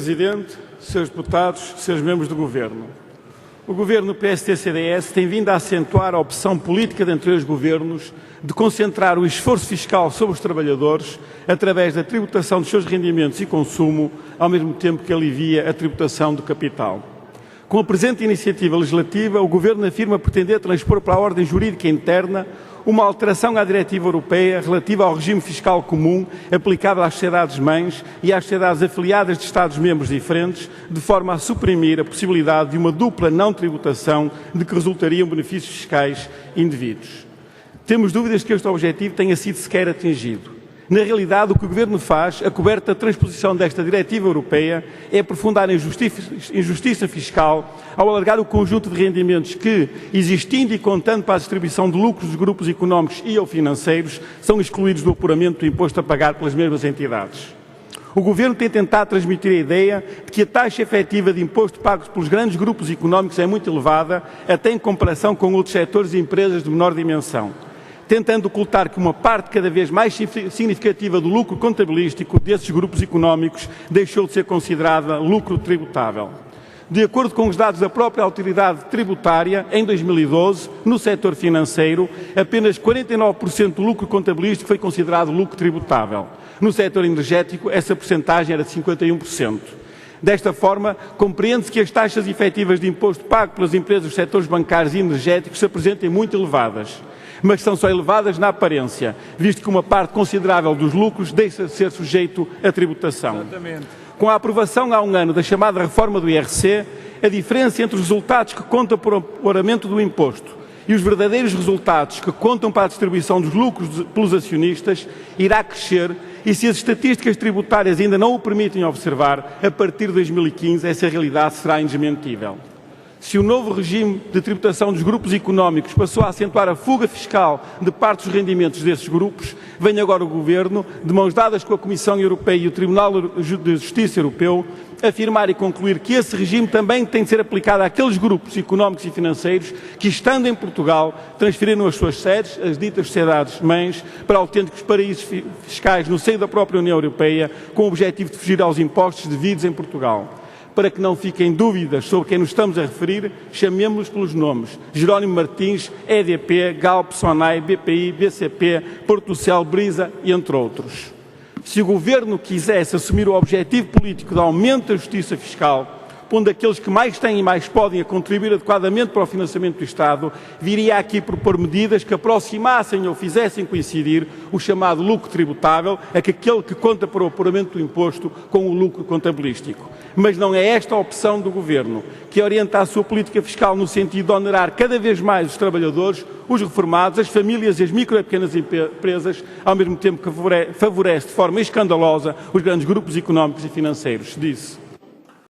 Presidente, Srs. Deputados, Srs. Membros do Governo. O Governo PSD-CDS tem vindo a acentuar a opção política de anteriores governos de concentrar o esforço fiscal sobre os trabalhadores através da tributação dos seus rendimentos e consumo, ao mesmo tempo que alivia a tributação do capital. Com a presente iniciativa legislativa, o Governo afirma pretender transpor para a ordem jurídica interna uma alteração à Diretiva Europeia relativa ao regime fiscal comum aplicável às sociedades-mães e às sociedades afiliadas de Estados-membros diferentes, de forma a suprimir a possibilidade de uma dupla não-tributação de que resultariam benefícios fiscais indevidos. Temos dúvidas que este objetivo tenha sido sequer atingido. Na realidade, o que o Governo faz, a coberta da transposição desta Diretiva Europeia, é aprofundar a injustiça fiscal ao alargar o conjunto de rendimentos que, existindo e contando para a distribuição de lucros dos grupos económicos e ou financeiros, são excluídos do apuramento do imposto a pagar pelas mesmas entidades. O Governo tem tentado transmitir a ideia de que a taxa efetiva de imposto pago pelos grandes grupos económicos é muito elevada, até em comparação com outros setores e empresas de menor dimensão, tentando ocultar que uma parte cada vez mais significativa do lucro contabilístico desses grupos económicos deixou de ser considerada lucro tributável. De acordo com os dados da própria autoridade tributária, em 2012, no setor financeiro, apenas 49% do lucro contabilístico foi considerado lucro tributável. No setor energético, essa percentagem era de 51%. Desta forma, compreende-se que as taxas efetivas de imposto pago pelas empresas dos setores bancários e energéticos se apresentem muito elevadas, mas são só elevadas na aparência, visto que uma parte considerável dos lucros deixa de ser sujeito à tributação. Exatamente. Com a aprovação há um ano da chamada reforma do IRC, a diferença entre os resultados que contam para o apuramento do imposto e os verdadeiros resultados que contam para a distribuição dos lucros pelos acionistas irá crescer, e se as estatísticas tributárias ainda não o permitem observar, a partir de 2015 essa realidade será indesmentível. Se o novo regime de tributação dos grupos económicos passou a acentuar a fuga fiscal de parte dos rendimentos desses grupos, vem agora o Governo, de mãos dadas com a Comissão Europeia e o Tribunal de Justiça Europeu, afirmar e concluir que esse regime também tem de ser aplicado àqueles grupos económicos e financeiros que, estando em Portugal, transferiram as suas sedes, as ditas sociedades-mães, para autênticos paraísos fiscais no seio da própria União Europeia, com o objetivo de fugir aos impostos devidos em Portugal. Para que não fiquem dúvidas sobre quem nos estamos a referir, chamemos-los pelos nomes: Jerónimo Martins, EDP, Galp, Sonai, BPI, BCP, Porto do Céu, Brisa e entre outros. Se o Governo quisesse assumir o objetivo político de aumento da justiça fiscal, pondo aqueles que mais têm e mais podem a contribuir adequadamente para o financiamento do Estado, viria aqui propor medidas que aproximassem ou fizessem coincidir o chamado lucro tributável, aquele que conta para o apuramento do imposto, com o lucro contabilístico. Mas não é esta a opção do Governo, que orienta a sua política fiscal no sentido de onerar cada vez mais os trabalhadores, os reformados, as famílias e as micro e pequenas empresas, ao mesmo tempo que favorece de forma escandalosa os grandes grupos económicos e financeiros. Disse: